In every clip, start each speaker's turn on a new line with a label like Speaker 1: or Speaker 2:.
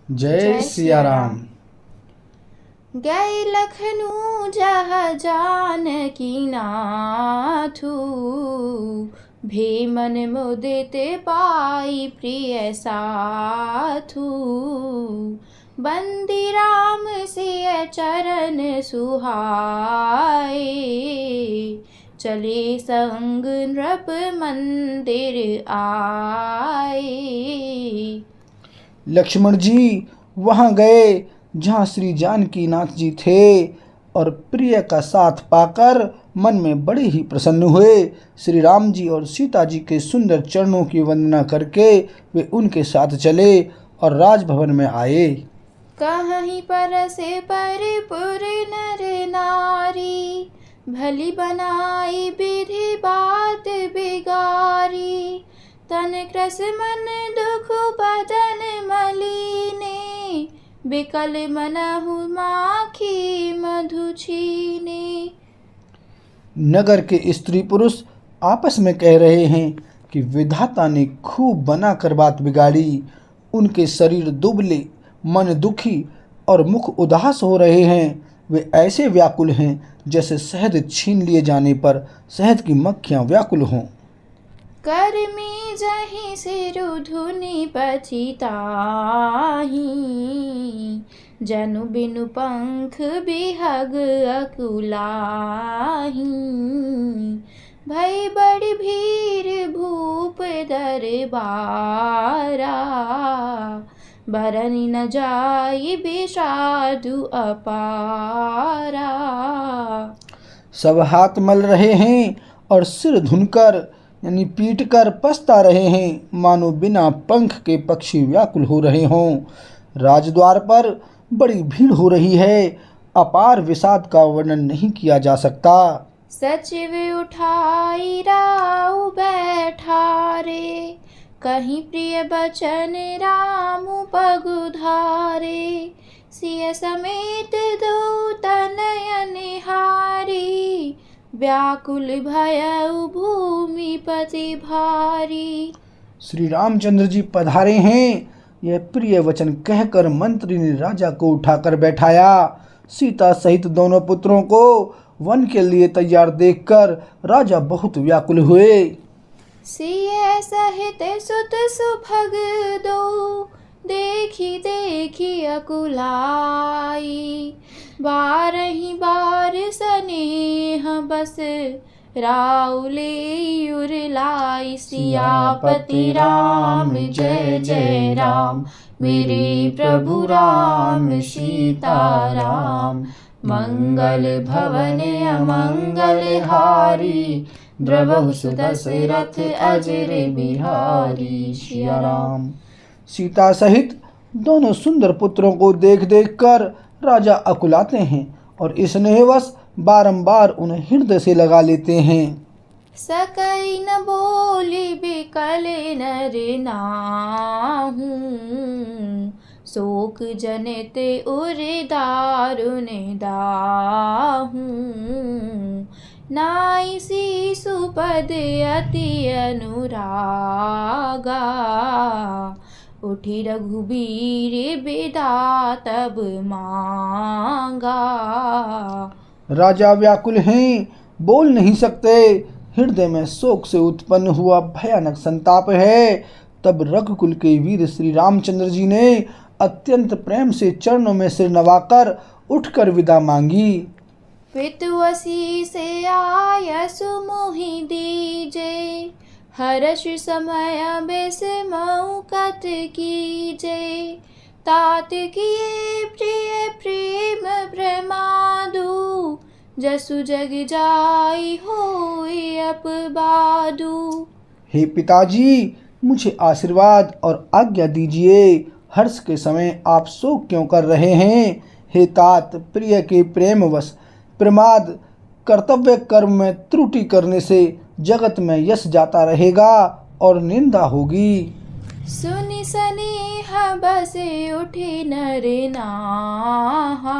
Speaker 1: जय सिया राम।
Speaker 2: गए लखनऊ जहाँ जानकी नाथू, भेमन मुदित पाई प्रिय साथू। बंदी राम सिय चरण सुहाए, चले संग नृप मंदिर आए।
Speaker 1: लक्ष्मण जी वहाँ गए जहाँ श्री जानकी नाथ जी थे और प्रिय का साथ पाकर मन में बड़े ही प्रसन्न हुए। श्री राम जी और सीता जी के सुंदर चरणों की वंदना करके वे उनके साथ चले और राजभवन में आए।
Speaker 2: कहीं परसे परिपुर नर नारी, भली बनाई विधि बात बिगारी। तन क्रस मन दुख बदन मलीने, बिकल मनहु माखी मधु छीने।
Speaker 1: नगर के स्त्री पुरुष आपस में कह रहे हैं कि विधाता ने खूब बनाकर बात बिगाड़ी। उनके शरीर दुबले, मन दुखी और मुख उदास हो रहे हैं। वे ऐसे व्याकुल हैं जैसे शहद छीन लिए जाने पर शहद की मक्खियां व्याकुल हों।
Speaker 2: कर्मी जहीं सिरु धुनि पछिताही, जनु बिनु पंख बिहग अकुलाही। भई बड़ी भीड़ भूप दरबारा, बरनि न जाई विषादु अपारा।
Speaker 1: सब हाथ मल रहे हैं और सिर धुनकर यानी पीट कर पछता रहे हैं, मानो बिना पंख के पक्षी व्याकुल हो रहे हों। राजद्वार पर बड़ी भीड़ हो रही है। अपार विषाद का वर्णन नहीं किया जा सकता।
Speaker 2: सचिव उठाई राउ बैठारे, कहीं प्रिय बचन राम पगुधारे। सिय समेत दो तनय निहारी, व्याकुल भयउ भूमिपति भारी।
Speaker 1: श्री रामचंद्र जी पधारे हैं, यह प्रिय वचन कहकर मंत्री ने राजा को उठाकर बैठाया। सीता सहित दोनों पुत्रों को वन के लिए तैयार देखकर राजा बहुत व्याकुल हुए।
Speaker 2: सिय सहित सुत सुभग दो, देखी देखी अकुलाई। बारही बार स्नेह बस, राउले उरलाई। सियापति राम जय जय राम, मेरे प्रभु राम सीताराम। मंगल भवन अमंगल हारी, द्रवहु सुदशरथ अजर बिहारी। सिया राम।
Speaker 1: सीता सहित दोनों सुंदर पुत्रों को देख देख कर राजा अकुलाते हैं और स्नेहवश बारंबार उन्हें हृदय से लगा लेते हैं।
Speaker 2: सकई न बोली बिकल नर नाहू, शोक जनित उर दारुण दाहू। नाई सी सुपद अति अनुरागा, उठी रघुबीर बिदा तब मांगा।
Speaker 1: राजा व्याकुल हैं, बोल नहीं सकते। हृदय में शोक से उत्पन्न हुआ भयानक संताप है। तब रघुकुल के वीर श्री रामचंद्र जी ने अत्यंत प्रेम से चरणों में सिर नवाकर उठकर विदा मांगी।
Speaker 2: पितुअसी से आयसु मोहि दीजे, हर्ष समय बिस्मऊ कत कीजे। तात किए प्रिय प्रेम प्रमादु, जसु जग जाई होय अपबादु।
Speaker 1: हे पिताजी, मुझे आशीर्वाद और आज्ञा दीजिए। हर्ष के समय आप शोक क्यों कर रहे हैं? हे तात, प्रिय के प्रेमवश प्रमाद कर्तव्य कर्म में त्रुटि करने से जगत में यश जाता रहेगा और निंदा होगी।
Speaker 2: सुनि स्नेह बसे उठे नर नाहा,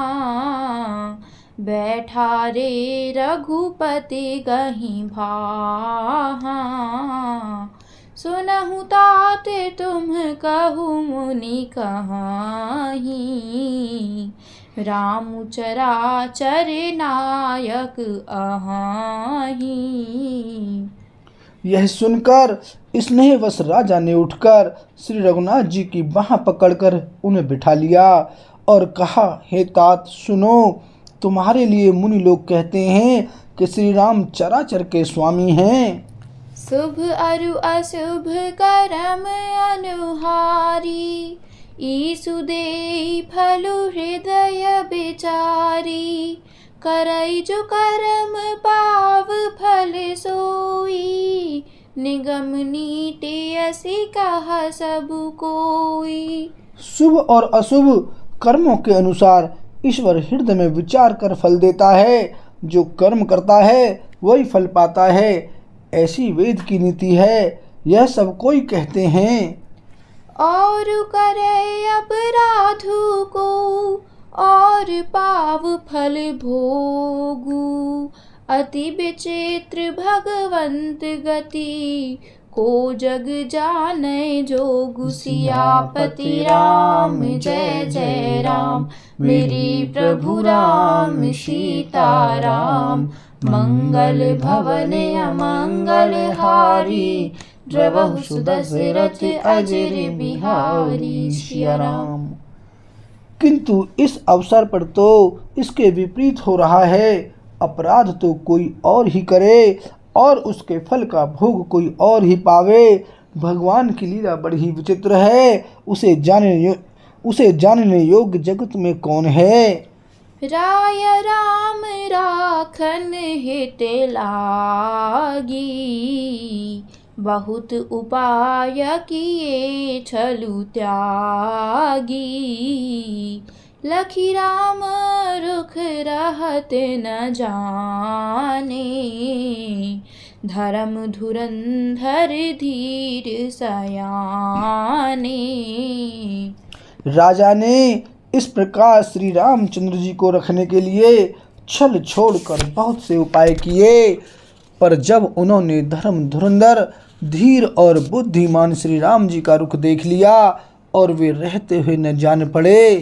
Speaker 2: बैठा रे रघुपति गहीं भाहा। सुनहु तात तुम कहु मुनि कहाही, राम चराचर नायक अहाही।
Speaker 1: यह सुनकर स्नेहवश राजा ने उठकर श्री रघुनाथ जी की बाह पकड़कर उन्हें बिठा लिया और कहा, हे तात सुनो, तुम्हारे लिए मुनि लोग कहते हैं कि श्री राम चराचर के स्वामी हैं।
Speaker 2: शुभ अरु अशुभ करम अनुहारी, ईसु देई फलु हृदय बिचारी। करई जो करम पाव फल सोई, निगम नीति असी कहा सब कोई।
Speaker 1: शुभ और अशुभ कर्मों के अनुसार ईश्वर हृदय में विचार कर फल देता है। जो कर्म करता है वही फल पाता है, ऐसी वेद की नीति है। यह सब कोई कहते हैं।
Speaker 2: और करे अपराधु को, और पाव फल भोगु। अति विचित्र भगवंत गति, को जग जाने जोगु। सियापति राम जय जय राम, मेरे प्रभु राम सीता राम। मंगल भवन अमंगल हारी, द्रवहु सुदशरथ अजर बिहारी। सिया राम।
Speaker 1: किंतु इस अवसर पर तो इसके विपरीत हो रहा है। अपराध तो कोई और ही करे और उसके फल का भोग कोई और ही पावे। भगवान की लीला बड़ी ही विचित्र है। उसे जानने योग्य जगत में कौन है।
Speaker 2: राय राम राखन हित लागी, बहुत उपाय किए छलु त्यागी। लखी राम रुख रहत न जाने, धर्म धुरंधर धीर सयाने।
Speaker 1: राजा ने इस प्रकार श्री रामचंद्र जी को रखने के लिए छल छोड़कर बहुत से उपाय किए, पर जब उन्होंने धर्म धुरंधर धीर और बुद्धिमान श्री राम जी का रुख देख लिया और वे रहते हुए न जान पड़े,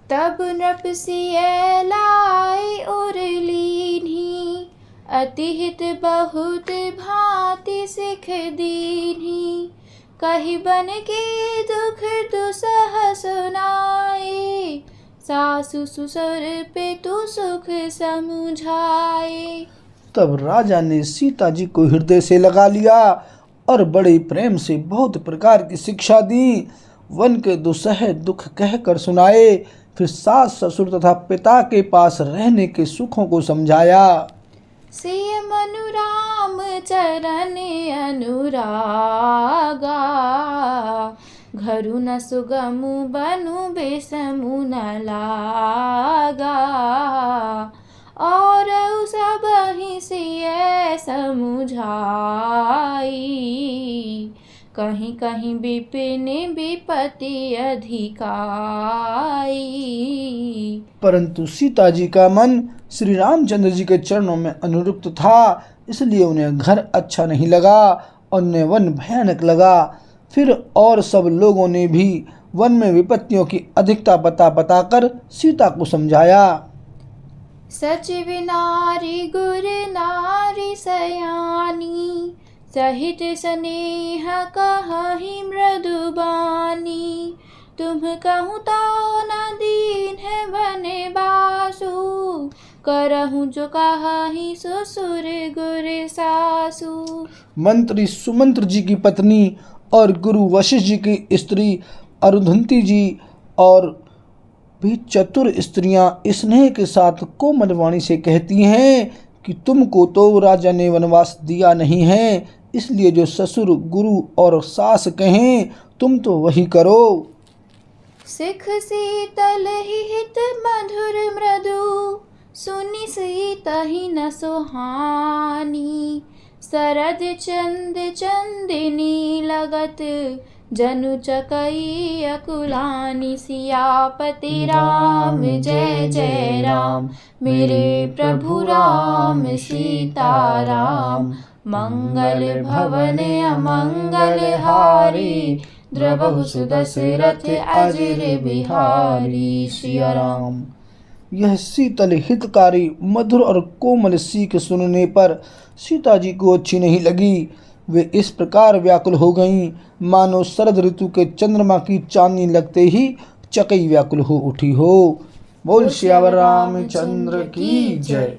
Speaker 2: तब नृपसिय लाई और लीन्ही। अतिहित बहुत भांति सिख दीन्ही, कही बन के दुख दुसह सुनाए। सासु ससुर पे तू सुख समुझाए।
Speaker 1: तब राजा ने सीता जी को हृदय से लगा लिया और बड़े प्रेम से बहुत प्रकार की शिक्षा दी। वन के दुसह दुख कहकर सुनाए। फिर सास ससुर तथा पिता के पास रहने के सुखों को समझाया।
Speaker 2: सिय मनु राम चरण अनुरागा, घरु न सुगमु बनु बेसमु न लागा। और सब ही सिय समुझाई, कहीं कहीं विपिन विपति अधिकाई।
Speaker 1: परंतु सीता जी का मन श्री रामचंद्र जी के चरणों में अनुरक्त था, इसलिए उन्हें घर अच्छा नहीं लगा और उन्हें वन भयानक लगा। फिर और सब लोगों ने भी वन में विपत्तियों की अधिकता बताकर सीता को समझाया।
Speaker 2: सचिव नारी गुर नारी सयानी, सहित स्नेह कहि मृदुबानी। तुम कहूँ तो न दीन है बने बासु, करहूँ जो कहि ससुर गुर सासु।
Speaker 1: मंत्री सुमंत्र जी की पत्नी और गुरु वशिष्ठ जी की स्त्री अरुंधति जी और भी चतुर स्त्रियां स्नेह के साथ कोमल वाणी से कहती हैं कि तुमको तो राजा ने वनवास दिया नहीं है, इसलिए जो ससुर गुरु और सास कहें तुम तो वही करो।
Speaker 2: सिख शीतल हित मधुर मृदु, सुनि सीता ही न सुहानी। शरद चंद चंदिनी लगत, जनु चकई अकुलानी। सियापति राम जय जय राम, मेरे प्रभु राम सीता राम। मंगल भवन अमंगल हारी द्रवहु सुदशरथ अजिर बिहारी। सिया राम।
Speaker 1: यह शीतल हितकारी मधुर और कोमल सीख सुनने पर सीता जी को अच्छी नहीं लगी। वे इस प्रकार व्याकुल हो गईं मानो शरद ऋतु के चंद्रमा की चांदनी लगते ही चकई व्याकुल हो उठी हो। बोल सियावर रामचंद्र की जय।